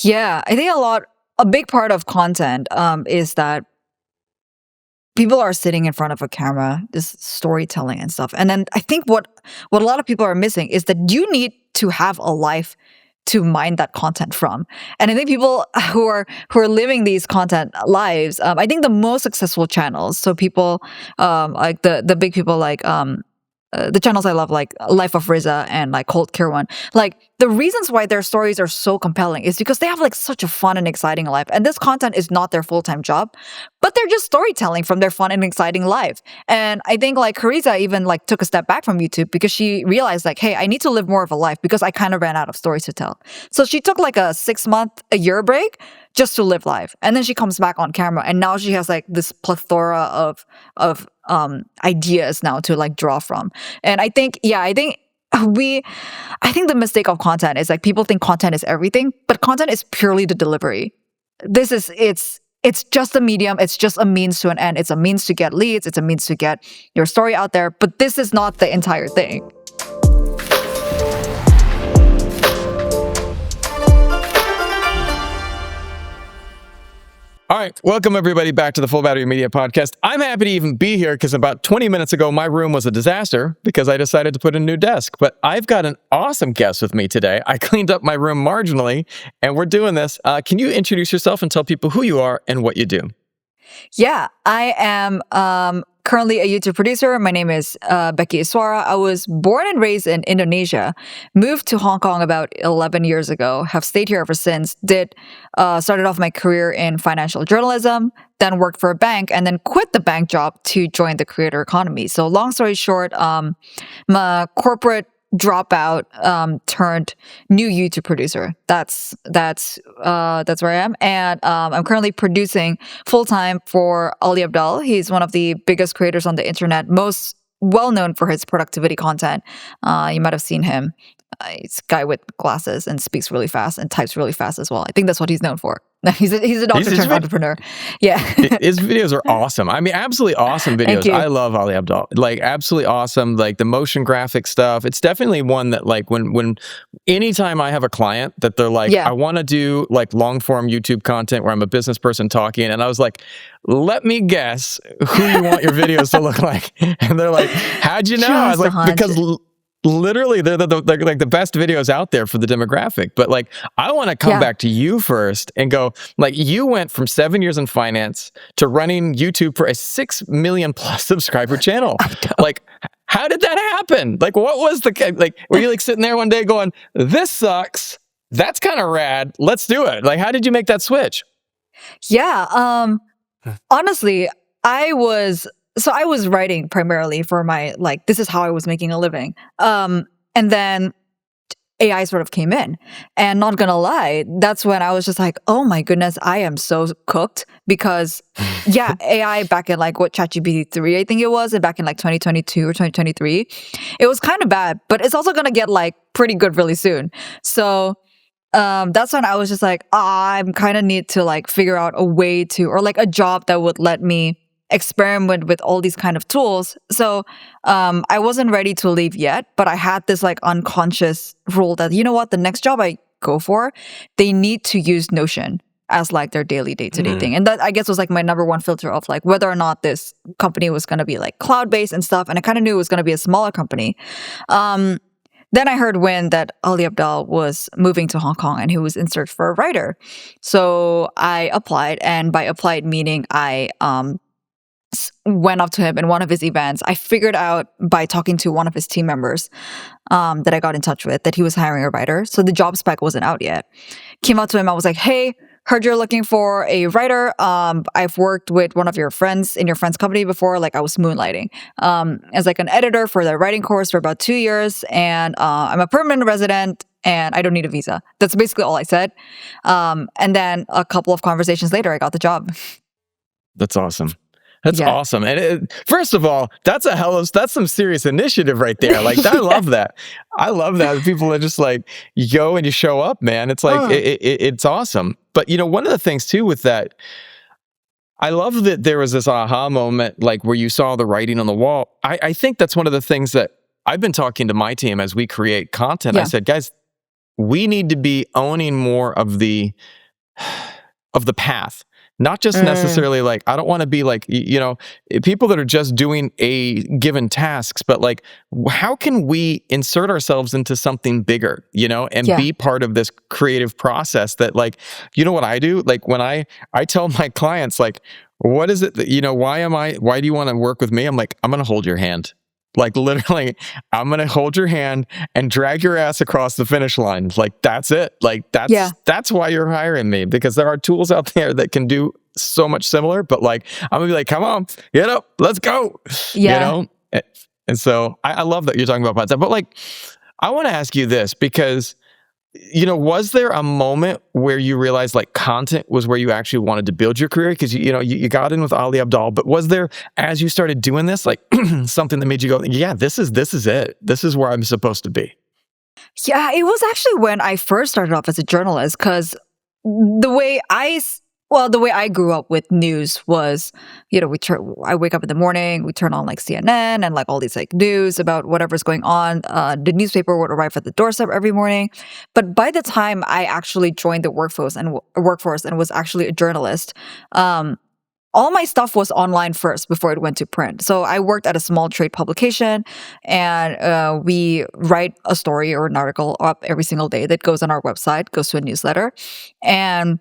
Yeah, I think a big part of content is that people are sitting in front of a camera, this storytelling and stuff. And then I think what a lot of people are missing is that you need to have a life to mine that content from. And I think people who are living these content lives, I think the most successful channels, so people like the big people like the channels I love, like Life of Riza and like Cold Cure One, like the reasons why their stories are so compelling is because they have like such a fun and exciting life. And this content is not their full-time job, but they're just storytelling from their fun and exciting life. And I think like Carissa even like took a step back from YouTube because she realized like, hey, I need to live more of a life because I kind of ran out of stories to tell. So she took like a 6-month, a year break just to live life. And then she comes back on camera and now she has like this plethora of ideas now to like draw from. And I think the mistake of content is like people think content is everything, but content is purely the delivery. It's just a medium, it's just a means to an end. It's a means to get leads, it's a means to get your story out there, but this is not the entire thing. All right, welcome everybody back to the Full Battery Media Podcast. I'm happy to even be here because about 20 minutes ago, my room was a disaster because I decided to put in a new desk. But I've got an awesome guest with me today. I cleaned up my room marginally, and we're doing this. Can you introduce yourself and tell people who you are and what you do? Yeah, I am currently a YouTube producer. My name is Becky Isjwara. I was born and raised in Indonesia, moved to Hong Kong about 11 years ago, have stayed here ever since, started off my career in financial journalism, then worked for a bank, and then quit the bank job to join the creator economy. So long story short, I'm a corporate dropout turned new YouTube producer. That's where I am, and I'm currently producing full time for Ali Abdaal. He's one of the biggest creators on the internet, most well known for his productivity content. You might have seen him. He's a guy with glasses and speaks really fast and types really fast as well. I think that's what he's known for. He's a doctor turned entrepreneur. Yeah. His videos are awesome. I mean, absolutely awesome videos. I love Ali Abdaal. Like, absolutely awesome. Like, the motion graphic stuff. It's definitely one that, like, when anytime I have a client that they're like, I want to do, like, long-form YouTube content where I'm a business person talking, and I was like, let me guess who you want your videos to look like. And they're like, how'd you know? I was like, because literally they're like the best videos out there for the demographic. But like, I want to come back to you first and go, like, you went from 7 years in finance to running YouTube for a 6 million plus subscriber channel. Like, how did that happen? Like, what was were you like sitting there one day going, this sucks, that's kind of rad, let's do it? Like, how did you make that switch? Honestly, I was writing primarily for my, like, this is how I was making a living. And then AI sort of came in. And not gonna lie, that's when I was just like, oh my goodness, I am so cooked. Because AI back in like ChatGPT 3, I think it was, and back in like 2022 or 2023, it was kind of bad, but it's also gonna get like pretty good really soon. So that's when I was just like, I kind of need to like figure out a way to, or like a job that would let me experiment with all these kind of tools. So I wasn't ready to leave yet, but I had this like unconscious rule that, you know what, the next job I go for, they need to use Notion as like their daily day-to-day thing. And that, I guess, was like my number one filter of like whether or not this company was going to be like cloud-based and stuff. And I kind of knew it was going to be a smaller company. Then I heard when that Ali Abdaal was moving to Hong Kong and he was in search for a writer. So I applied, and by applied meaning I went up to him in one of his events. I figured out by talking to one of his team members that I got in touch with that he was hiring a writer. So the job spec wasn't out yet. Came out to him. I was like, hey, heard you're looking for a writer. I've worked with one of your friends in your friend's company before. Like, I was moonlighting as like an editor for their writing course for about 2 years. And I'm a permanent resident and I don't need a visa. That's basically all I said. And then a couple of conversations later, I got the job. That's awesome. That's awesome. And first of all, that's some serious initiative right there. Like, I love that. I love that. People are just like, you go and you show up, man. It's like, it's awesome. But, you know, one of the things too with that, I love that there was this aha moment, like where you saw the writing on the wall. I think that's one of the things that I've been talking to my team as we create content. I said, guys, we need to be owning more of the path. Not just necessarily like, I don't want to be like, people that are just doing a given tasks, but like, how can we insert ourselves into something bigger, and be part of this creative process that like, what I do? Like when I tell my clients, like, what is it that, why do you want to work with me? I'm like, I'm going to hold your hand. Like literally, I'm going to hold your hand and drag your ass across the finish line. Like, that's it. Like, that's why you're hiring me, because there are tools out there that can do so much similar, but like, I'm going to be like, come on, get up, let's go. And so I love that you're talking about that. But like, I want to ask you this because, was there a moment where you realized like content was where you actually wanted to build your career? Because, you got in with Ali Abdaal, but was there, as you started doing this, like something that made you go, yeah, this is it. This is where I'm supposed to be? Yeah, it was actually when I first started off as a journalist, because the way I grew up with news was, I wake up in the morning, we turn on like CNN and like all these like news about whatever's going on. The newspaper would arrive at the doorstep every morning. But by the time I actually joined the workforce and was actually a journalist, all my stuff was online first before it went to print. So I worked at a small trade publication, and we write a story or an article up every single day that goes on our website, goes to a newsletter. And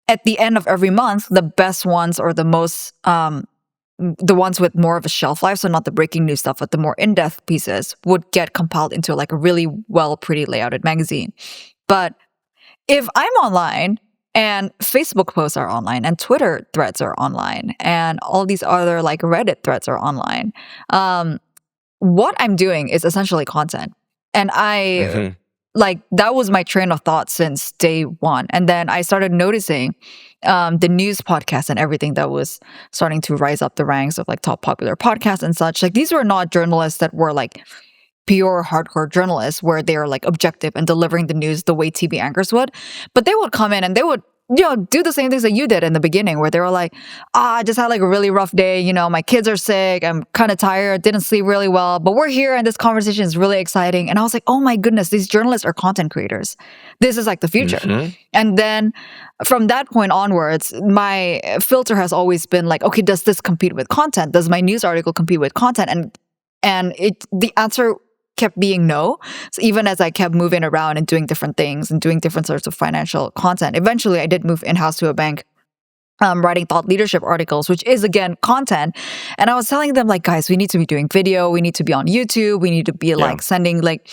at the end of every month, the best ones, or the most, the ones with more of a shelf life, so not the breaking news stuff, but the more in-depth pieces, would get compiled into like a really pretty layouted magazine. But if I'm online and Facebook posts are online and Twitter threads are online and all these other like Reddit threads are online, what I'm doing is essentially content. And like, that was my train of thought since day one. And then I started noticing the news podcasts and everything that was starting to rise up the ranks of like top popular podcasts and such. Like, these were not journalists that were like pure hardcore journalists where they are like objective and delivering the news the way TV anchors would. But they would come in and they would do the same things that you did in the beginning, where they were like, I just had like a really rough day. My kids are sick. I'm kind of tired. Didn't sleep really well, but we're here and this conversation is really exciting. And I was like, oh my goodness, these journalists are content creators. This is like the future. And then from that point onwards, my filter has always been like, okay, does this compete with content? Does my news article compete with content? And the answer kept being no. So even as I kept moving around and doing different things and doing different sorts of financial content, eventually I did move in-house to a bank, writing thought leadership articles, which is again content. And I was telling them like, guys, we need to be doing video. We need to be on YouTube. We need to be like sending like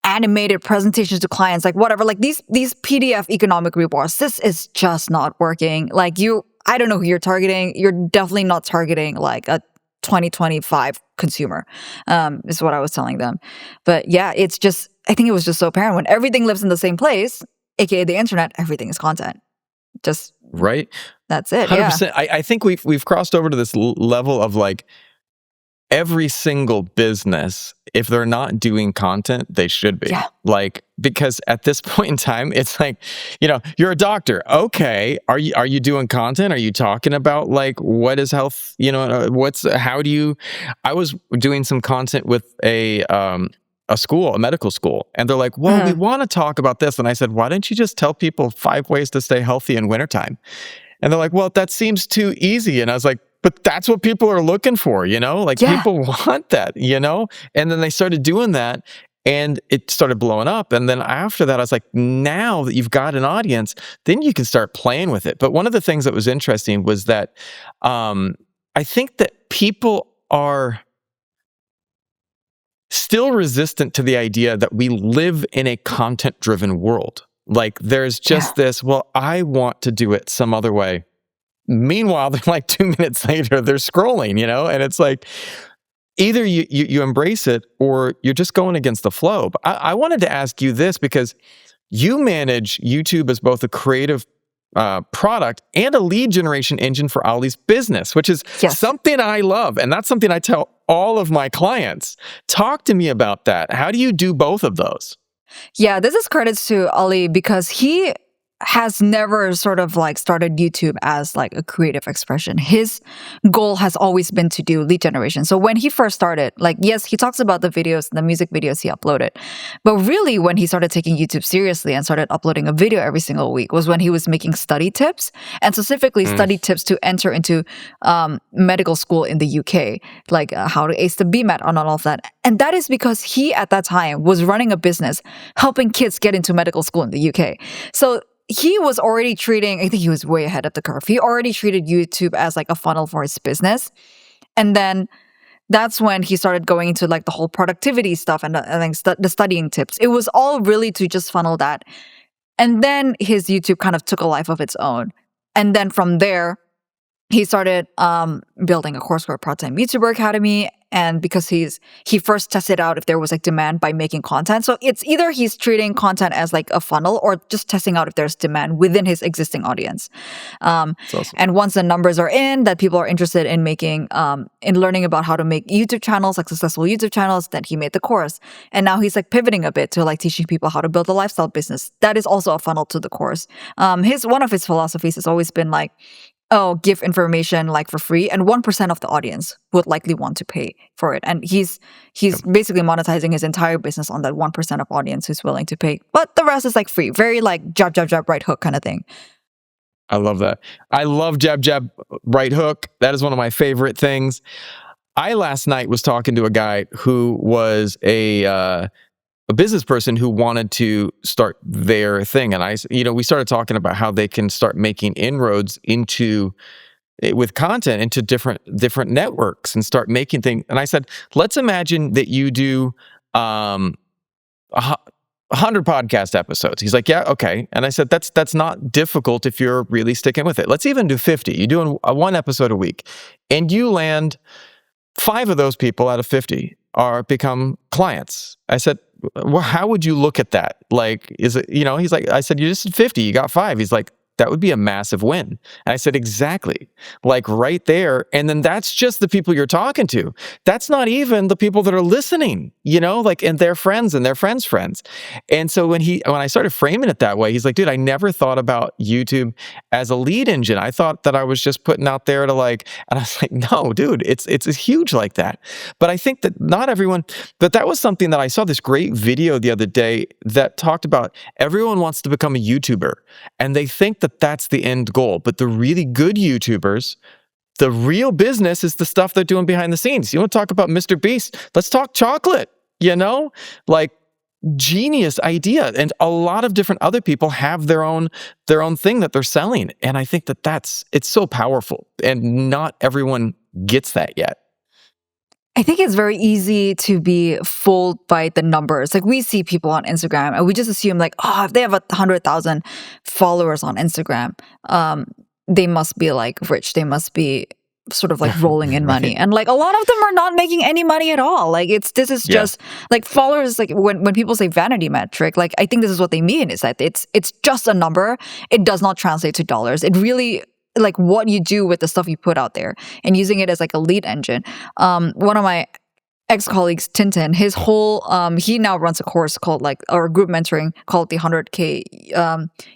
animated presentations to clients, like whatever, like these PDF economic reports. This is just not working. Like I don't know who you're targeting. You're definitely not targeting like a 2025 consumer, is what I was telling them. But yeah, I think it was just so apparent when everything lives in the same place, aka the internet, everything is content. Just right. That's it. 100%. Yeah. I think we've crossed over to this level of like, every single business, if they're not doing content, they should be. Like, because at this point in time, it's like, you're a doctor. Okay. Are you doing content? Are you talking about like, what is health? I was doing some content with a medical school, and they're like, well, we want to talk about this. And I said, why don't you just tell people 5 ways to stay healthy in wintertime? And they're like, well, that seems too easy. And I was like, but that's what people are looking for, people want that, and then they started doing that and it started blowing up. And then after that, I was like, now that you've got an audience, then you can start playing with it. But one of the things that was interesting was that I think that people are still resistant to the idea that we live in a content-driven world. Like there's just this, well, I want to do it some other way. Meanwhile, they're like 2 minutes later, they're scrolling, and it's like either you embrace it or you're just going against the flow. But I wanted to ask you this because you manage YouTube as both a creative product and a lead generation engine for Ali's business, which is something I love. And that's something I tell all of my clients. Talk to me about that. How do you do both of those? Yeah, this is credits to Ali because he has never sort of like started YouTube as like a creative expression. His goal has always been to do lead generation. So when he first started, like, yes, he talks about the videos, the music videos he uploaded, but really when he started taking YouTube seriously and started uploading a video every single week was when he was making study tips, and specifically study tips to enter into medical school in the UK, like how to ace the BMAT and all of that. And that is because he at that time was running a business helping kids get into medical school in the UK. So he was already treating, I think he was way ahead of the curve. He already treated YouTube as like a funnel for his business. And then that's when he started going into like the whole productivity stuff and the studying tips. It was all really to just funnel that. And then his YouTube kind of took a life of its own. And then from there, he started building a course for a part-time YouTuber Academy. And because he first tested out if there was like demand by making content. So it's either he's treating content as like a funnel or just testing out if there's demand within his existing audience. Awesome. And once the numbers are in, that people are interested in making, in learning about how to make YouTube channels, like successful YouTube channels, then he made the course. And now he's like pivoting a bit to like teaching people how to build a lifestyle business. That is also a funnel to the course. One of his philosophies has always been like, give information like for free, and 1% of the audience would likely want to pay for it. And he's basically monetizing his entire business on that 1% of audience who's willing to pay. But the rest is like free, very like jab, jab, jab, right hook kind of thing. I love that. I love jab, jab, right hook. That is one of my favorite things. I last night was talking to a guy who was a business person who wanted to start their thing. And we started talking about how they can start making inroads with content into different networks and start making things. And I said, let's imagine that you do 100 podcast episodes. He's like, yeah, okay. And I said, that's not difficult if you're really sticking with it. Let's even do 50. You're doing one episode a week, and you land 5 of those people out of 50 become clients. I said, well, how would you look at that? Like, is it, he's like, I said, you just did 50, you got 5. He's like, that would be a massive win. And I said, exactly. Like right there. And then that's just the people you're talking to. That's not even the people that are listening, like, and their friends and their friends' friends. And so when I started framing it that way, he's like, dude, I never thought about YouTube as a lead engine. I thought that I was just putting out there to like, and I was like, no, dude, it's huge like that. But I think that not everyone, but that was something that I saw this great video the other day that talked about everyone wants to become a YouTuber, and they think that that's the end goal. But the really good YouTubers, the real business is the stuff they're doing behind the scenes. You want to talk about Mr. Beast? Let's talk chocolate, like genius idea. And a lot of different other people have their own thing that they're selling. And I think it's so powerful, and not everyone gets that yet. I think it's very easy to be fooled by the numbers. Like we see people on Instagram and we just assume like, if they have 100,000 followers on Instagram, they must be like rich. They must be sort of like rolling in money. And like a lot of them are not making any money at all. Like this is just like followers. Like when people say vanity metric, like I think this is what they mean, is that it's just a number. It does not translate to dollars. It really, like what you do with the stuff you put out there and using it as like a lead engine. One of my ex-colleagues, Tintin, his whole, he now runs a course called or group mentoring called the 100K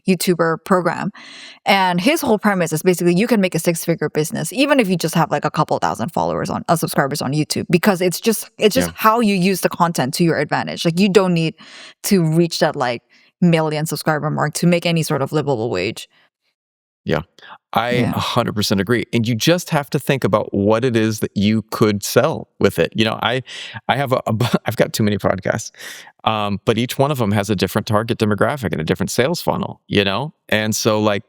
YouTuber program. And his whole premise is basically you can make a 6-figure business, even if you just have like a couple thousand followers on subscribers on YouTube, because it's just how you use the content to your advantage. Like you don't need to reach that like million subscriber mark to make any sort of livable wage. Yeah, I 100% agree. And you just have to think about what it is that you could sell with it. I have I've got too many podcasts, but each one of them has a different target demographic and a different sales funnel, And so like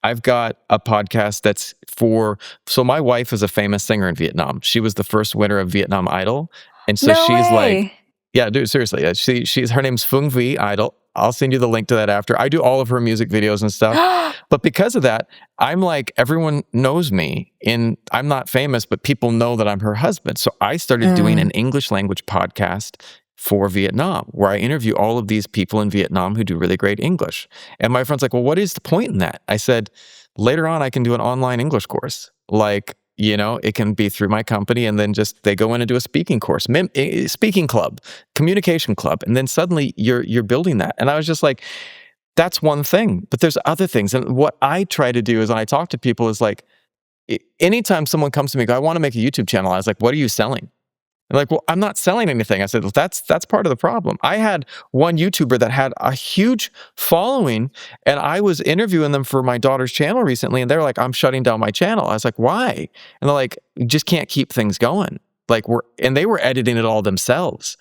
I've got a podcast that's so my wife is a famous singer in Vietnam. She was the first winner of Vietnam Idol. And so she's like, yeah, dude, seriously. Her name's Phung Vi Idol. I'll send you the link to that after. I do all of her music videos and stuff. But because of that, I'm like, everyone knows me. I'm not famous, but people know that I'm her husband. So I started doing an English language podcast for Vietnam, where I interview all of these people in Vietnam who do really great English. And my friend's like, well, what is the point in that? I said, later on, I can do an online English course. Like, it can be through my company, and then they go in and do a speaking course, speaking club, communication club, and then suddenly you're building that. And I was just like, that's one thing, but there's other things. And what I try to do is when I talk to people is like, anytime someone comes to me, I want to make a YouTube channel. I was like, what are you selling? They're like, well, I'm not selling anything. I said, well, that's part of the problem. I had one YouTuber that had a huge following, and I was interviewing them for my daughter's channel recently, and they're like, I'm shutting down my channel. I was like, why? And they're like, you just can't keep things going. Like and they were editing it all themselves.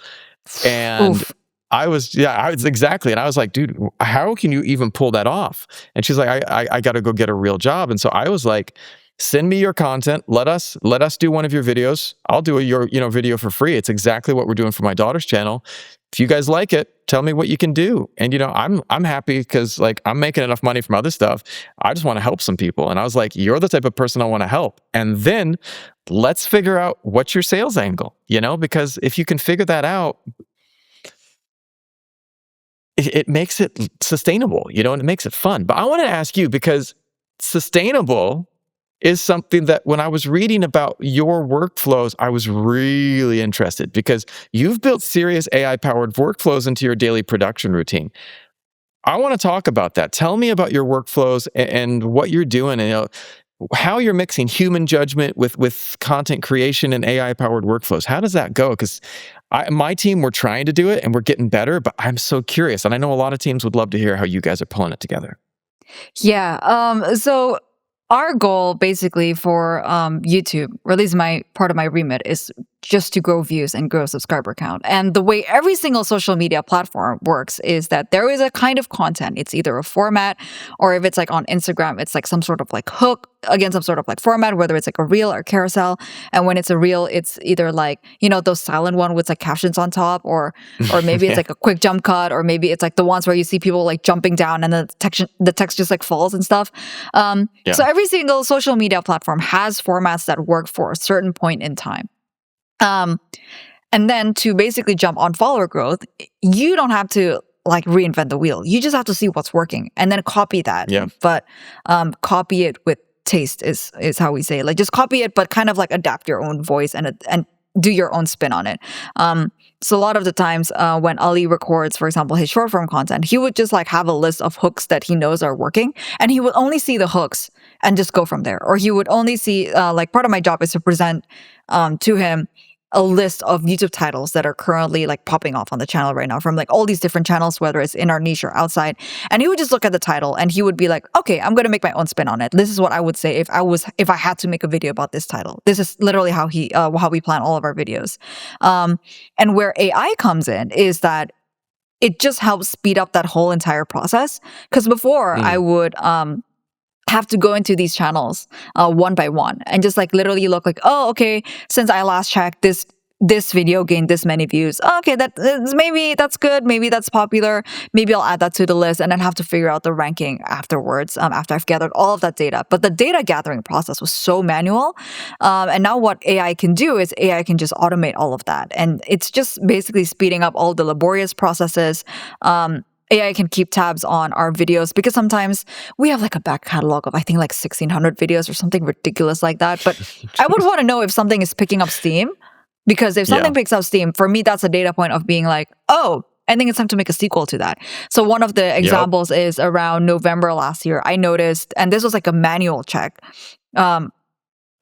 And Oof. I was exactly. And I was like, dude, how can you even pull that off? And she's like, I got to go get a real job. And so I was like, send me your content. Let us do one of your videos. I'll do your video for free. It's exactly what we're doing for my daughter's channel. If you guys like it, tell me what you can do. And I'm happy because like I'm making enough money from other stuff. I just want to help some people. And I was like, you're the type of person I want to help. And then let's figure out what's your sales angle, because if you can figure that out, it makes it sustainable, and it makes it fun. But I want to ask you, because sustainable is something that when I was reading about your workflows, I was really interested, because you've built serious AI-powered workflows into your daily production routine. I want to talk about that. Tell me about your workflows and what you're doing, and how you're mixing human judgment with content creation and AI-powered workflows. How does that go? Because my team, we're trying to do it and we're getting better, but I'm so curious. And I know a lot of teams would love to hear how you guys are pulling it together. Yeah. So our goal basically for YouTube, or at least part of my remit, is just to grow views and grow subscriber count. And the way every single social media platform works is that there is a kind of content. It's either a format, or if it's like on Instagram, it's like some sort of like hook against some sort of like format, whether it's like a reel or carousel. And when it's a reel, it's either like, those silent one with like captions on top, or maybe it's like a quick jump cut, or maybe it's like the ones where you see people like jumping down and the text just like falls and stuff. So every single social media platform has formats that work for a certain point in time. And then to basically jump on follower growth, you don't have to like reinvent the wheel. You just have to see what's working and then copy that. Yeah. But copy it with taste is how we say it. Like just copy it, but kind of like adapt your own voice and do your own spin on it. So a lot of the times when Ali records, for example, his short form content, he would just like have a list of hooks that he knows are working, and he would only see the hooks and just go from there. Or he would only see, like part of my job is to present to him a list of YouTube titles that are currently like popping off on the channel right now from like all these different channels, whether it's in our niche or outside. And he would just look at the title and he would be like, okay, I'm going to make my own spin on it. This is what I would say if I had to make a video about this title. This is literally how we plan all of our videos. And where AI comes in is that it just helps speed up that whole entire process. Because before I would, have to go into these channels one by one and just like literally look like, oh, okay, since I last checked, this video gained this many views. Okay, maybe that's good. Maybe that's popular. Maybe I'll add that to the list, and then have to figure out the ranking afterwards after I've gathered all of that data. But the data gathering process was so manual. And now what AI can do is AI can just automate all of that. And it's just basically speeding up all the laborious processes. AI can keep tabs on our videos because sometimes we have like a back catalog of I think like 1,600 videos or something ridiculous like that. But I would want to know if something is picking up steam, because if something picks up steam, for me, that's a data point of being like, oh, I think it's time to make a sequel to that. So one of the examples is around November last year, I noticed, and this was like a manual check.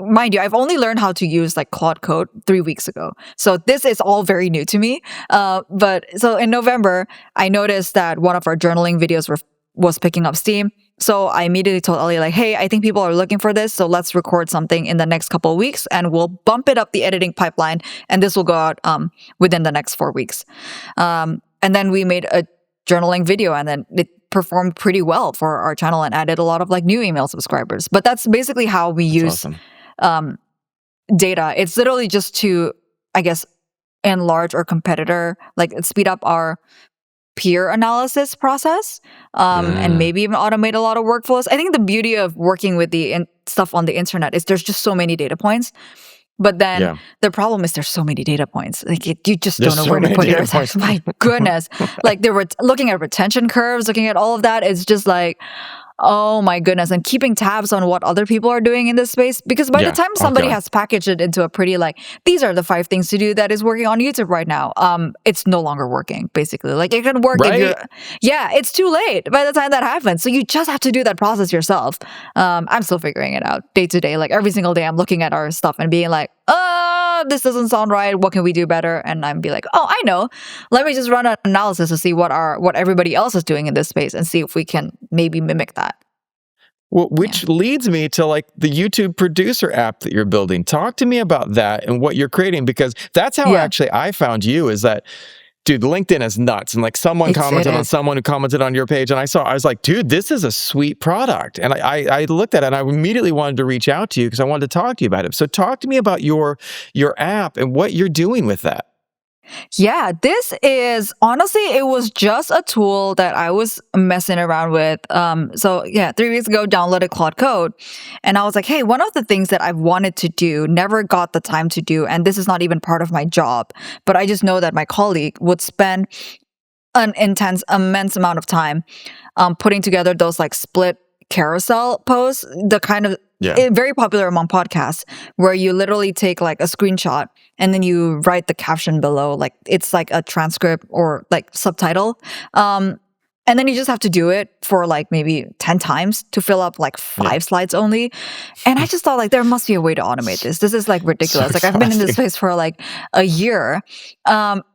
Mind you, I've only learned how to use like Claude Code 3 weeks ago. So this is all very new to me. But so in November, I noticed that one of our journaling videos was picking up steam. So I immediately told Ali like, hey, I think people are looking for this. So let's record something in the next couple of weeks and we'll bump it up the editing pipeline. And this will go out within the next 4 weeks. And then we made a journaling video, and then it performed pretty well for our channel and added a lot of like new email subscribers. But that's basically how we use data. It's literally just to, I guess, enlarge our competitor, like speed up our peer analysis process, and maybe even automate a lot of workflows. I think the beauty of working with the stuff on the internet is there's just so many data points. But then the problem is there's so many data points. Like you just don't know where to put yours. My goodness. Like they were looking at retention curves, looking at all of that. It's just like, Oh my goodness. And keeping tabs on what other people are doing in this space. Because by the time somebody has packaged it into a pretty like, these are the 5 things to do that is working on YouTube right now, it's no longer working, basically. Like it can work if you're, it's too late by the time that happens. So you just have to do that process yourself. I'm still figuring it out day to day. Like every single day I'm looking at our stuff and being like, this doesn't sound right. What can we do better? And I'm be like, oh, I know. Let me just run an analysis to see what everybody else is doing in this space and see if we can maybe mimic that. Well, which leads me to like the YouTube producer app that you're building. Talk to me about that and what you're creating, because that's how actually I found you. Is that, dude, LinkedIn is nuts. And like someone commented on someone who commented on your page, and I was like, dude, this is a sweet product. And I looked at it and I immediately wanted to reach out to you because I wanted to talk to you about it. So talk to me about your app and what you're doing with that. Yeah, this is honestly, it was just a tool that I was messing around with. 3 weeks ago, downloaded Claude Code, and I was like, hey, one of the things that I've wanted to do, never got the time to do, and this is not even part of my job, but I just know that my colleague would spend an immense amount of time putting together those like split carousel posts, the kind of very popular among podcasts, where you literally take like a screenshot and then you write the caption below, like it's like a transcript or like subtitle. And then you just have to do it for like maybe 10 times to fill up like 5 slides only. And I just thought like there must be a way to automate this. This is like ridiculous. Like I've been in this space for like a year.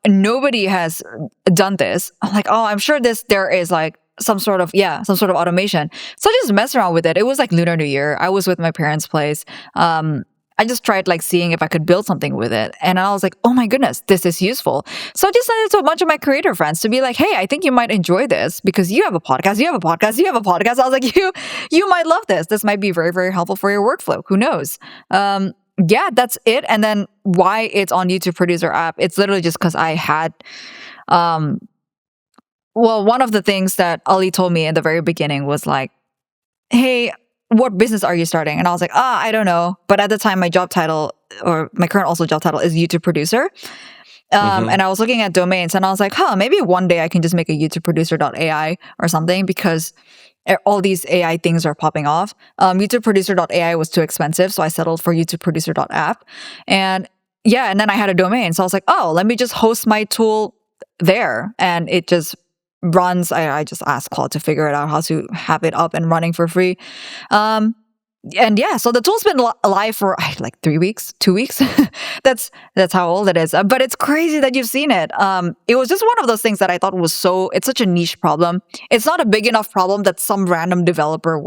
Nobody has done this. I'm like, oh, I'm sure there is like some sort of automation. So I just messed around with it. It was like Lunar New Year. I was with my parents' place. I just tried like seeing if I could build something with it. And I was like, oh my goodness, this is useful. So I just sent it to a bunch of my creator friends to be like, hey, I think you might enjoy this because you have a podcast, you have a podcast, you have a podcast. I was like, you might love this. This might be very, very helpful for your workflow. Who knows? That's it. And then why it's on YouTube Producer app, it's literally just because I had, one of the things that Ali told me in the very beginning was like, hey, what business are you starting? And I was like, I don't know. But at the time, my job title, or my current also job title, is YouTube producer. And I was looking at domains and I was like, maybe one day I can just make a YouTube producer.ai or something, because all these AI things are popping off. YouTube producer.ai was too expensive, so I settled for YouTube producer.app. And and then I had a domain. So I was like, let me just host my tool there. And it just runs. I just asked Claude to figure it out how to have it up and running for free. So the tool's been live for like 3 weeks, 2 weeks. That's how old it is. But it's crazy that you've seen it. It was just one of those things that I thought was it's such a niche problem. It's not a big enough problem that some random developer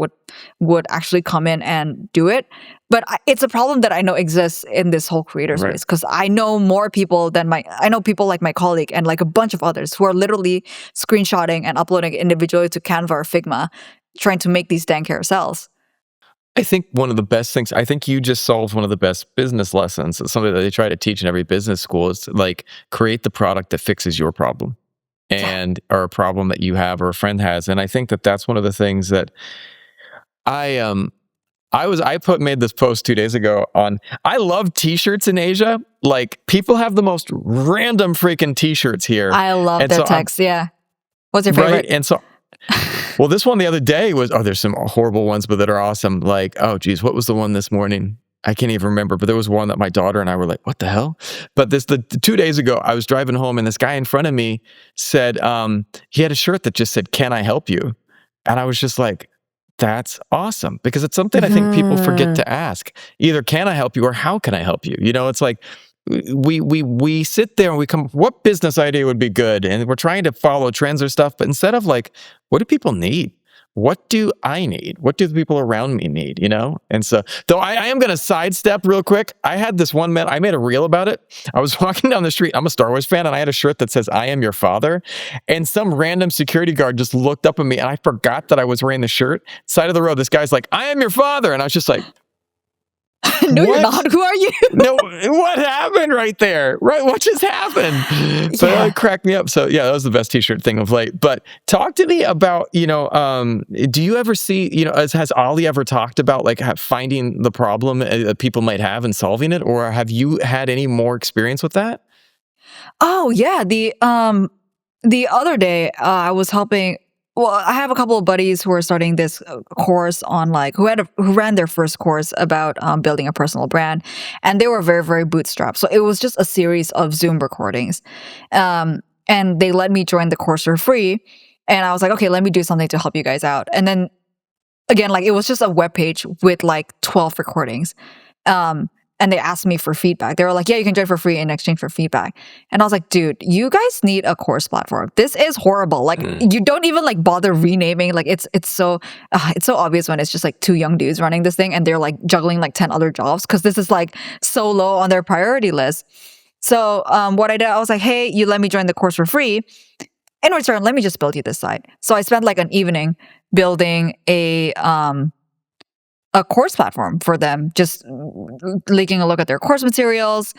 would actually come in and do it. But it's a problem that I know exists in this whole creator space, because I know more people I know people like my colleague and like a bunch of others who are literally screenshotting and uploading individually to Canva or Figma, trying to make these dang carousels. I think one of the best things, I think you just solved one of the best business lessons. It's something that they try to teach in every business school, is like create the product that fixes your problem or a problem that you have or a friend has. And I think that that's one of the things that I made this post 2 days ago on, I love t-shirts in Asia. Like people have the most random freaking t-shirts here. I love their text. What's your favorite? Right. And so, well, this one the other day was, there's some horrible ones, but that are awesome. Like, oh geez, what was the one this morning? I can't even remember, but there was one that my daughter and I were like, what the hell? But the 2 days ago, I was driving home and this guy in front of me said, he had a shirt that just said, "Can I help you?" And I was just like, that's awesome, because it's something I think people forget to ask. Either can I help you or how can I help you? You know, it's like we sit there and we come, what business idea would be good? And we're trying to follow trends or stuff, but instead of like, what do people need? What do I need? What do the people around me need? You know? And so, though I am going to sidestep real quick. I had this one man, I made a reel about it. I was walking down the street. I'm a Star Wars fan, and I had a shirt that says, "I am your father." And some random security guard just looked up at me, and I forgot that I was wearing the shirt. Side of the road, this guy's like, "I am your father." And I was just like, no, you're not. Who are you? No, what happened right there? Right, what just happened? So it cracked me up. So that was the best t-shirt thing of late. But talk to me about, do you ever see, has Ali ever talked about like finding the problem that people might have and solving it, or have you had any more experience with that? Oh yeah, the other day I was helping well, I have a couple of buddies who are starting this course on like who ran their first course about building a personal brand, and they were very, very bootstrapped. So it was just a series of Zoom recordings, and they let me join the course for free. And I was like, okay, let me do something to help you guys out. And then again, like it was just a web page with like 12 recordings. And they asked me for feedback. They were like, yeah, you can join for free in exchange for feedback. And I was like, dude, you guys need a course platform. This is horrible. Like you don't even like bother renaming. Like it's so obvious when it's just like two young dudes running this thing and they're like juggling like 10 other jobs because this is like so low on their priority list. So what I did, I was like, hey, you let me join the course for free. In return, let me just build you this site. So I spent like an evening building a course platform for them, just taking a look at their course materials,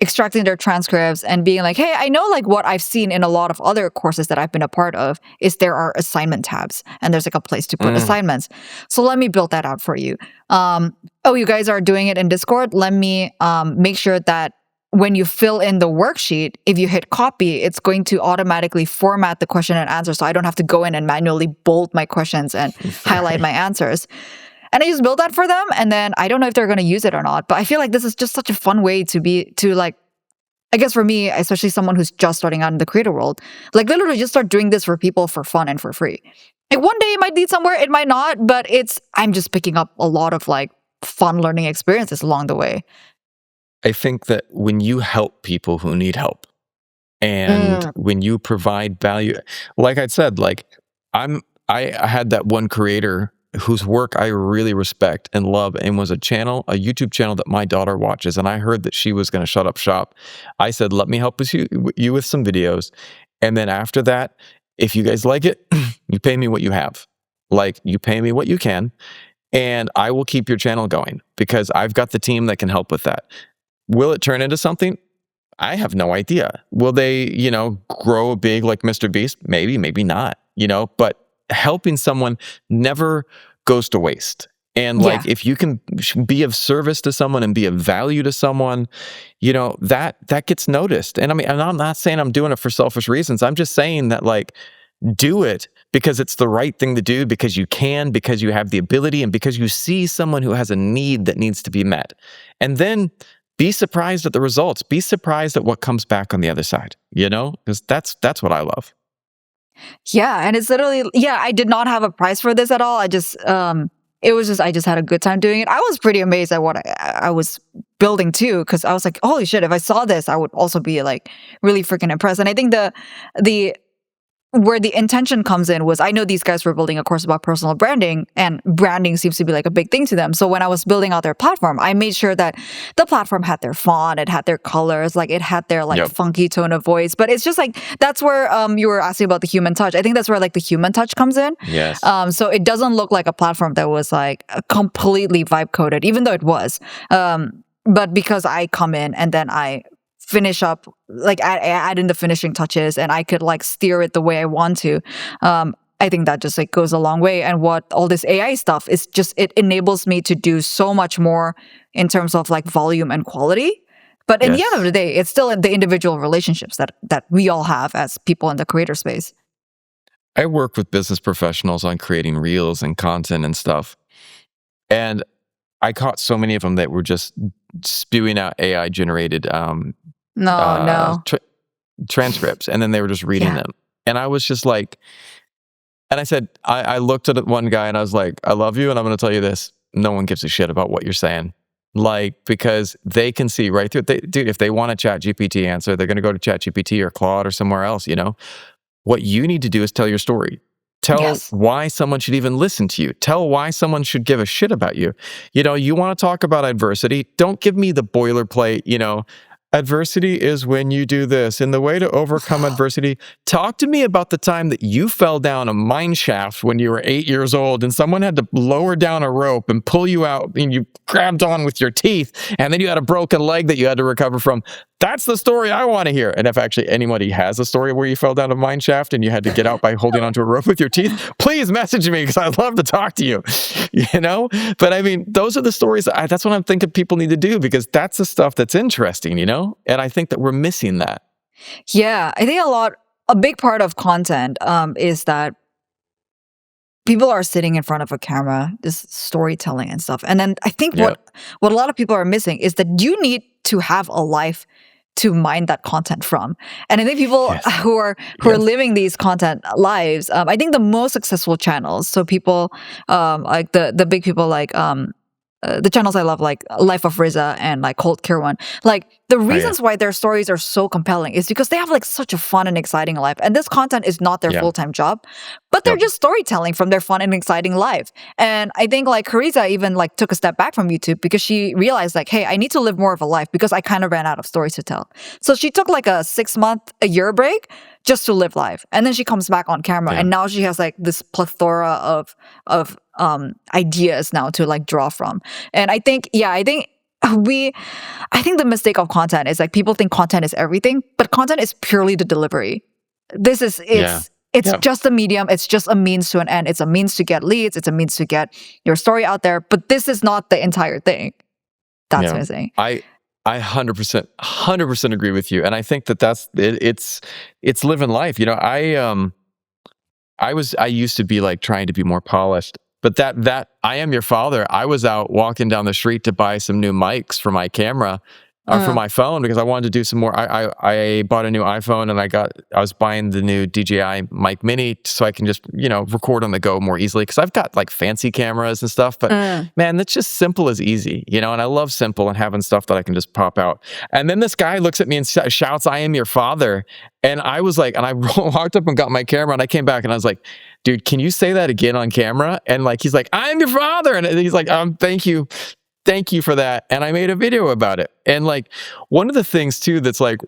extracting their transcripts, and being like, hey, I know like what I've seen in a lot of other courses that I've been a part of is there are assignment tabs and there's like a place to put assignments. So let me build that out for you. Oh, you guys are doing it in Discord? Let me make sure that when you fill in the worksheet, if you hit copy, it's going to automatically format the question and answer. So I don't have to go in and manually bold my questions and highlight my answers. And I just built that for them. And then I don't know if they're going to use it or not, but I feel like this is just such a fun way to like, I guess for me, especially someone who's just starting out in the creator world, like literally just start doing this for people for fun and for free. Like one day it might lead somewhere, it might not, but I'm just picking up a lot of like fun learning experiences along the way. I think that when you help people who need help and when you provide value, like I said, like I had that one creator whose work I really respect and love, and was a YouTube channel that my daughter watches. And I heard that she was going to shut up shop. I said, let me help you with some videos. And then after that, if you guys like it, you pay me what you have. Like you pay me what you can, and I will keep your channel going because I've got the team that can help with that. Will it turn into something? I have no idea. Will they, grow big like Mr. Beast? Maybe, maybe not, but helping someone never goes to waste. And like, if you can be of service to someone and be of value to someone, that gets noticed. And I mean, and I'm not saying I'm doing it for selfish reasons. I'm just saying that like, do it because it's the right thing to do, because you can, because you have the ability, and because you see someone who has a need that needs to be met. And then be surprised at the results. Be surprised at what comes back on the other side, because that's what I love. Yeah. And it's literally, I did not have a price for this at all. I just, I just had a good time doing it. I was pretty amazed at what I was building too, because I was like, holy shit, if I saw this, I would also be like really freaking impressed. And I think where the intention comes in was I know these guys were building a course about personal branding, and branding seems to be like a big thing to them. So when I was building out their platform, I made sure that the platform had their font, it had their colors, like it had their like funky tone of voice. But it's just like, that's where you were asking about the human touch. I think that's where like the human touch comes in. Yes. So it doesn't look like a platform that was like completely vibe coded, even though it was. But because I come in and then I finish up, like add in the finishing touches, and I could like steer it the way I want to. I think that just like goes a long way. And what all this AI stuff is just, it enables me to do so much more in terms of like volume and quality. But in the end of the day, it's still the individual relationships that we all have as people in the creator space. I work with business professionals on creating reels and content and stuff. And I caught so many of them that were just spewing out AI generated transcripts, and then they were just reading them. And I was just like, and I said, I looked at one guy and I was like, I love you, and I'm going to tell you this: no one gives a shit about what you're saying, like, because they can see right through it. Dude, if they want a ChatGPT answer, they're going to go to ChatGPT or Claude or somewhere else. What you need to do is tell your story. Tell why someone should even listen to you. Tell why someone should give a shit about you. You want to talk about adversity? Don't give me the boilerplate, adversity is when you do this, and the way to overcome adversity. Talk to me about the time that you fell down a mine shaft when you were 8 years old and someone had to lower down a rope and pull you out, and you grabbed on with your teeth, and then you had a broken leg that you had to recover from. That's the story I want to hear. And if actually anybody has a story where you fell down a mine shaft and you had to get out by holding onto a rope with your teeth, please message me, because I'd love to talk to you, But I mean, those are the stories. That's what I'm thinking people need to do, because that's the stuff that's interesting, And I think that we're missing that. Yeah, I think a big part of content is that people are sitting in front of a camera, this storytelling and stuff. And then I think what a lot of people are missing is that you need to have a life to mine that content from. And I think people who are living these content lives, I think the most successful channels, so people like the big people like the channels I love, like Life of Riza and like Cold Kirwan, like the reasons why their stories are so compelling is because they have like such a fun and exciting life. And this content is not their full-time job, but they're just storytelling from their fun and exciting life. And I think like Hariza even like took a step back from YouTube because she realized like, hey, I need to live more of a life because I kind of ran out of stories to tell. So she took like a 6-month, a year break just to live life. And then she comes back on camera and now she has like this plethora of ideas now to like draw from. And I think the mistake of content is like people think content is everything, but content is purely the delivery. It's just a medium. It's just a means to an end. It's a means to get leads. It's a means to get your story out there. But this is not the entire thing. That's missing. I 100% agree with you. And I think that's it. It's living life. You know, I used to be like trying to be more polished. But that I Am Your Father, I was out walking down the street to buy some new mics for my camera, for my phone, because I wanted to do some more. I bought a new iPhone and I was buying the new DJI mic mini so I can just, record on the go more easily, because I've got like fancy cameras and stuff, but man, that's just simple as easy, and I love simple and having stuff that I can just pop out. And then this guy looks at me and shouts, "I am your father." And I was like, and I walked up and got my camera and I came back and I was like, dude, can you say that again on camera? And like, he's like, "I am your father." And he's like, thank you. Thank you for that. And I made a video about it. And like, one of the things too, that's like,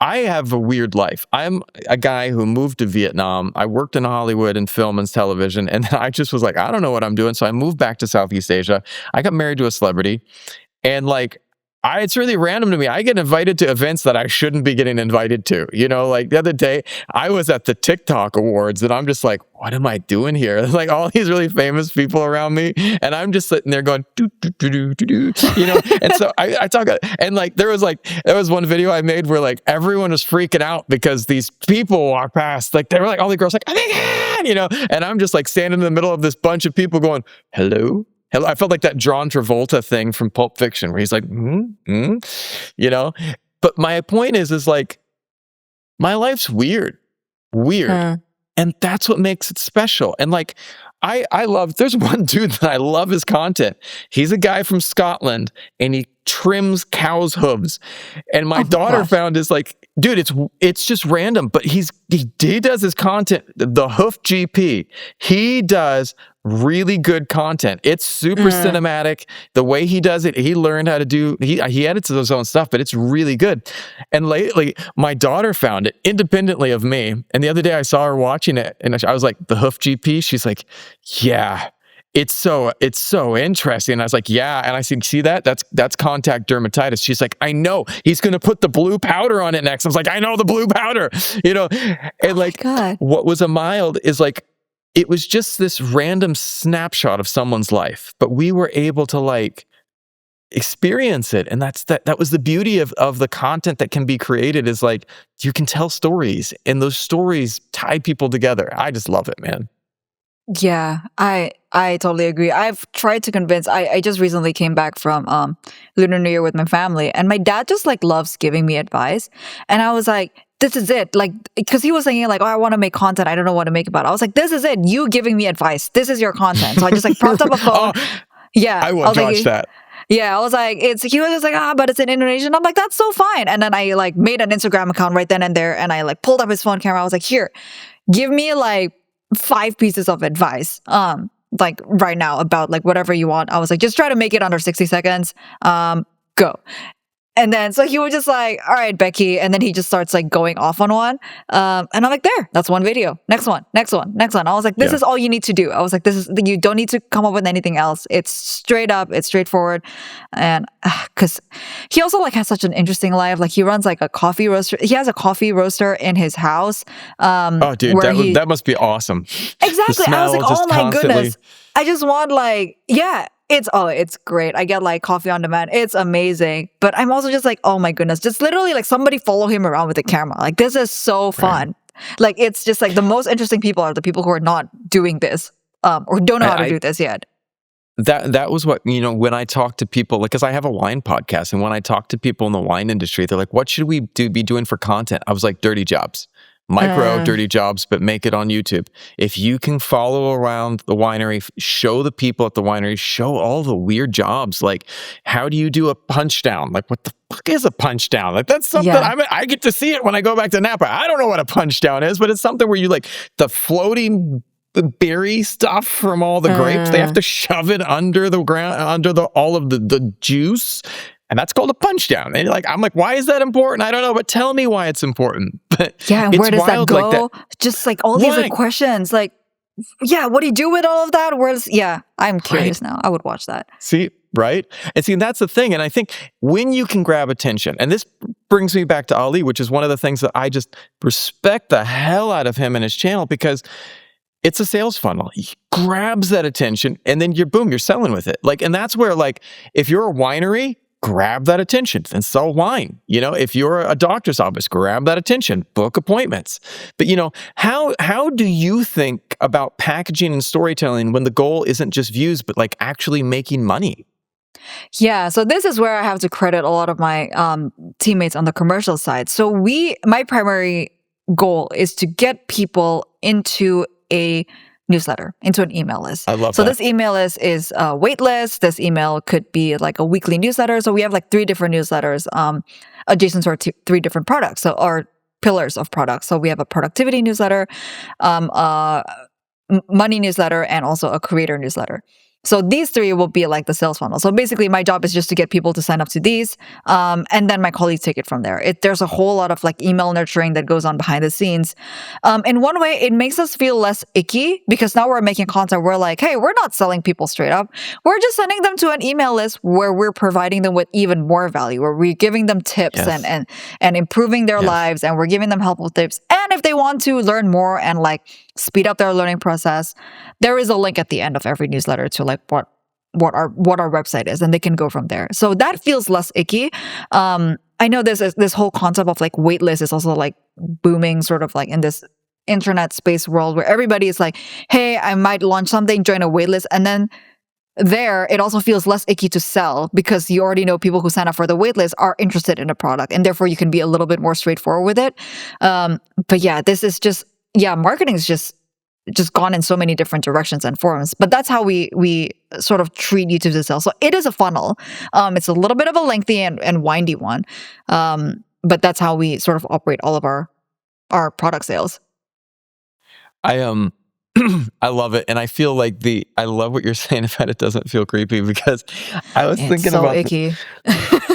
I have a weird life. I'm a guy who moved to Vietnam. I worked in Hollywood and film and television. And then I just was like, I don't know what I'm doing. So I moved back to Southeast Asia. I got married to a celebrity. And like, it's really random to me. I get invited to events that I shouldn't be getting invited to. Like the other day, I was at the TikTok Awards and I'm just like, what am I doing here? There's like all these really famous people around me. And I'm just sitting there going, do, do, do, do, do, do, And so I talk, and like, there was one video I made where like everyone was freaking out because these people walked past. Like, they were like, all the girls like, "Oh my God," and I'm just like standing in the middle of this bunch of people going, hello. I felt like that John Travolta thing from Pulp Fiction where he's like, But my point is like, my life's weird. And that's what makes it special. And like, there's one dude that I love his content. He's a guy from Scotland and he trims cows' hooves. And my daughter found his like, dude, it's just random, but he does his content, the Hoof GP. He does really good content. It's super cinematic. The way he does it, he learned how to do, he edits his own stuff, but it's really good. And lately, my daughter found it independently of me. And the other day I saw her watching it and I was like, the Hoof GP? She's like, yeah, it's so interesting. And I was like, yeah. And I said, see that? That's contact dermatitis. She's like, I know. He's going to put the blue powder on it next. I was like, I know the blue powder, And like, what was a mild is like, it was just this random snapshot of someone's life, but we were able to like experience it. And that was the beauty of the content that can be created, is like, you can tell stories and those stories tie people together. I just love it, man. Yeah, I totally agree. I've tried to convince, I just recently came back from Lunar New Year with my family, and my dad just like loves giving me advice. And I was like, this is it. Like, because he was saying like, oh, I want to make content. I don't know what to make about it. I was like, this is it. You giving me advice. This is your content. So I just like propped up a phone. Yeah. I will judge that. Yeah, I was like, he was just like, but it's in Indonesian. I'm like, that's so fine. And then I like made an Instagram account right then and there. And I like pulled up his phone camera. I was like, here, give me like 5 pieces of advice. Like right now about like whatever you want. I was like, just try to make it under 60 seconds. Go. And then, so he was just like, all right, Becky. And then he just starts like going off on one. And I'm like, that's one video. Next one. I was like, this is all you need to do. I was like, you don't need to come up with anything else. It's straight up. It's straightforward. And because he also like has such an interesting life. Like he runs like a coffee roaster. He has a coffee roaster in his house. Oh, dude, that must be awesome. Exactly. I was like, oh my goodness. I just want like, it's great. I get like coffee on demand. It's amazing. But I'm also just like, oh my goodness, just literally like somebody follow him around with a camera. Like this is so fun. Like it's just like the most interesting people are the people who are not doing this or don't know how to do this yet. That was what, when I talk to people, like, because I have a wine podcast, and when I talk to people in the wine industry, they're like, what should we be doing for content? I was like, dirty jobs. Micro dirty jobs, but make it on YouTube. If you can follow around the winery, show the people at the winery, show all the weird jobs. Like, how do you do a punch down? Like, what the fuck is a punch down? Like, that's something I get to see it when I go back to Napa. I don't know what a punch down is, but it's something where you like the floating berry stuff from all the grapes. They have to shove it under the ground, under all of the juice. And that's called a punch down. And I'm like, why is that important? I don't know, but tell me why it's important. But yeah, and where does that go? Like that. Just like all these like questions. Like, yeah, what do you do with all of that? I'm curious now. I would watch that. See, right? And see, that's the thing. And I think when you can grab attention, and this brings me back to Ali, which is one of the things that I just respect the hell out of him and his channel, because it's a sales funnel. He grabs that attention, and then you're selling with it. Like, and that's where, like, if you're a winery, grab that attention and sell wine. If you're a doctor's office, grab that attention, book appointments. But how do you think about packaging and storytelling when the goal isn't just views, but like actually making money? Yeah, so this is where I have to credit a lot of my teammates on the commercial side. So my primary goal is to get people into a newsletter, into an email list. I love that. So this email list is a wait list. This email could be like a weekly newsletter. So we have like 3 different newsletters adjacent to our 3 different products. So our pillars of products. So we have a productivity newsletter, a money newsletter, and also a creator newsletter. So these 3 will be like the sales funnel. So basically my job is just to get people to sign up to these. And then my colleagues take it from there. There's a whole lot of like email nurturing that goes on behind the scenes. In one way, it makes us feel less icky, because now we're making content. We're like, hey, we're not selling people straight up. We're just sending them to an email list where we're providing them with even more value, where we're giving them tips and improving their lives, and we're giving them helpful tips. And if they want to learn more and like speed up their learning process, there is a link at the end of every newsletter to like what our website is, and they can go from there. So that feels less icky. I know this whole concept of like waitlist is also like booming, sort of like in this internet space world where everybody is like, hey, I might launch something, join a waitlist, and then it also feels less icky to sell, because you already know people who sign up for the waitlist are interested in a product, and therefore you can be a little bit more straightforward with it. But yeah, this is just marketing is just gone in so many different directions and forms. But that's how we sort of treat YouTube to sell. So it is a funnel. It's a little bit of a lengthy and windy one. But that's how we sort of operate all of our product sales. I love it, and I feel like I love what you're saying about it doesn't feel creepy, because I was thinking so about icky.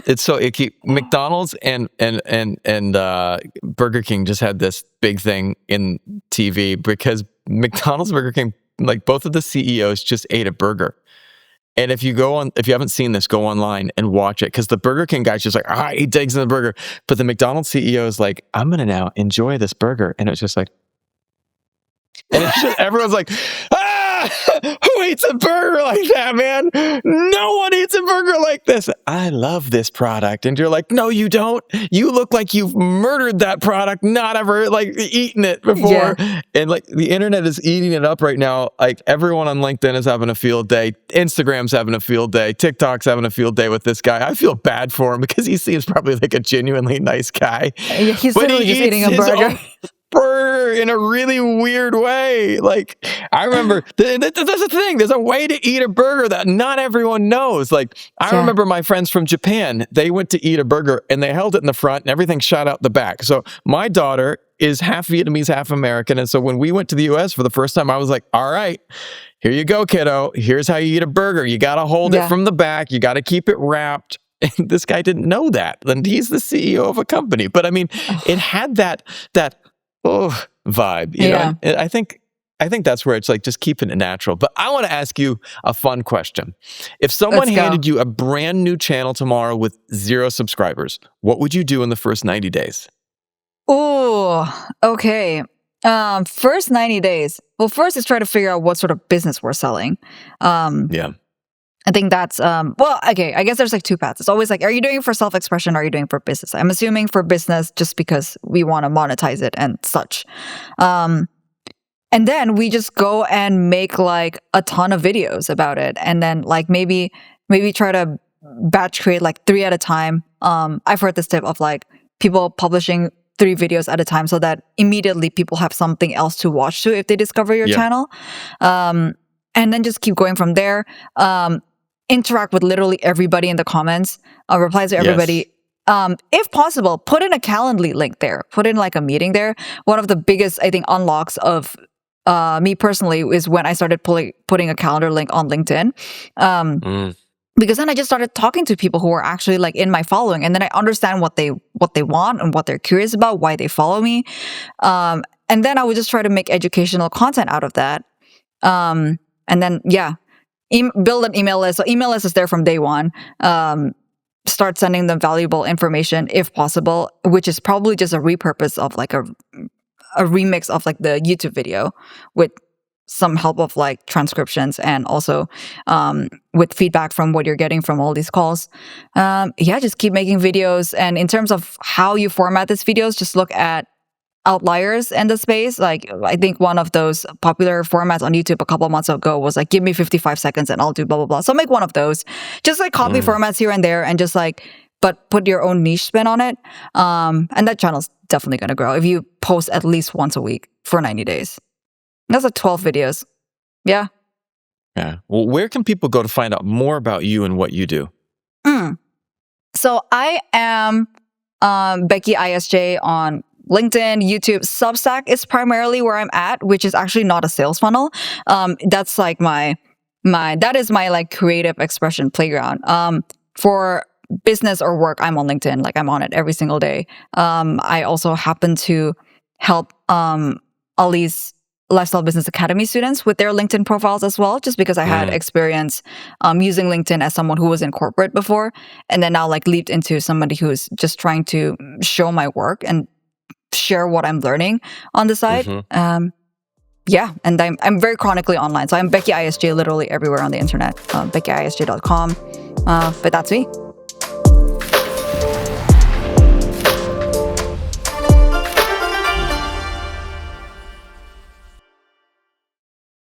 It's so icky. McDonald's and Burger King just had this big thing in TV, because McDonald's, Burger King, like both of the CEOs just ate a burger. And if you haven't seen this, go online and watch it, because the Burger King guy's just like, he digs in the burger, but the McDonald's CEO is like, I'm gonna now enjoy this burger, and it's just like. And it's just, everyone's like, who eats a burger like that, man? No one eats a burger like this. I love this product. And you're like, no, you don't. You look like you've murdered that product, not ever like eaten it before. Yeah. And like the internet is eating it up right now. Like everyone on LinkedIn is having a field day. Instagram's having a field day. TikTok's having a field day with this guy. I feel bad for him, because he seems probably like a genuinely nice guy. Yeah, he's literally just eating a burger. Burger in a really weird way. Like, I remember, there's a thing, there's a way to eat a burger that not everyone knows. Like, I remember my friends from Japan, they went to eat a burger and they held it in the front and everything shot out the back. So my daughter is half Vietnamese, half American. And so when we went to the US for the first time, I was like, all right, here you go, kiddo. Here's how you eat a burger. You got to hold it from the back. You got to keep it wrapped. And this guy didn't know that. And he's the CEO of a company. But I mean, it had that vibe, you know? And I think that's where it's like just keeping it natural. But I want to ask you a fun question. If someone handed you a brand new channel tomorrow with 0 subscribers, what would you do in the first 90 days? Oh, okay. First 90 days. Well, first is try to figure out what sort of business we're selling. I think that's, okay, I guess there's like 2 paths. It's always like, are you doing it for self-expression or are you doing it for business? I'm assuming for business just because we want to monetize it and such. And then we just go and make like a ton of videos about it. And then like maybe try to batch create like 3 at a time. I've heard this tip of like people publishing 3 videos at a time so that immediately people have something else to watch to if they discover your channel. And then just keep going from there. Interact with literally everybody in the comments, reply to everybody. If possible, put in a Calendly link there. Put in like a meeting there. One of the biggest, I think, unlocks of me personally is when I started putting a calendar link on LinkedIn. Because then I just started talking to people who were actually like in my following, and then I understand what they want and what they're curious about, why they follow me. And then I would just try to make educational content out of that. And then build an email list. So email list is there from day one. Start sending them valuable information if possible, which is probably just a repurpose of like a remix of like the YouTube video with some help of like transcriptions and also with feedback from what you're getting from all these calls. Just keep making videos. And in terms of how you format these videos, just look at outliers in the space. Like I think one of those popular formats on YouTube a couple of months ago was like, give me 55 seconds and I'll do blah, blah, blah. So make one of those. Just like copy formats here and there and just like, but put your own niche spin on it. And that channel's definitely going to grow if you post at least once a week for 90 days. That's like 12 videos. Yeah. Yeah. Well, where can people go to find out more about you and what you do? So I am Becky Isjwara on LinkedIn, YouTube. Substack is primarily where I'm at, which is actually not a sales funnel. That's like that is my like creative expression playground. For business or work, I'm on LinkedIn. Like I'm on it every single day. I also happen to help Ali's Lifestyle Business Academy students with their LinkedIn profiles as well, just because I had experience using LinkedIn as someone who was in corporate before, and then now like leaped into somebody who's just trying to show my work and share what I'm learning on the side. And I'm very chronically online. So I'm Becky Isjwara literally everywhere on the internet, BeckyIsjwara.com. But that's me.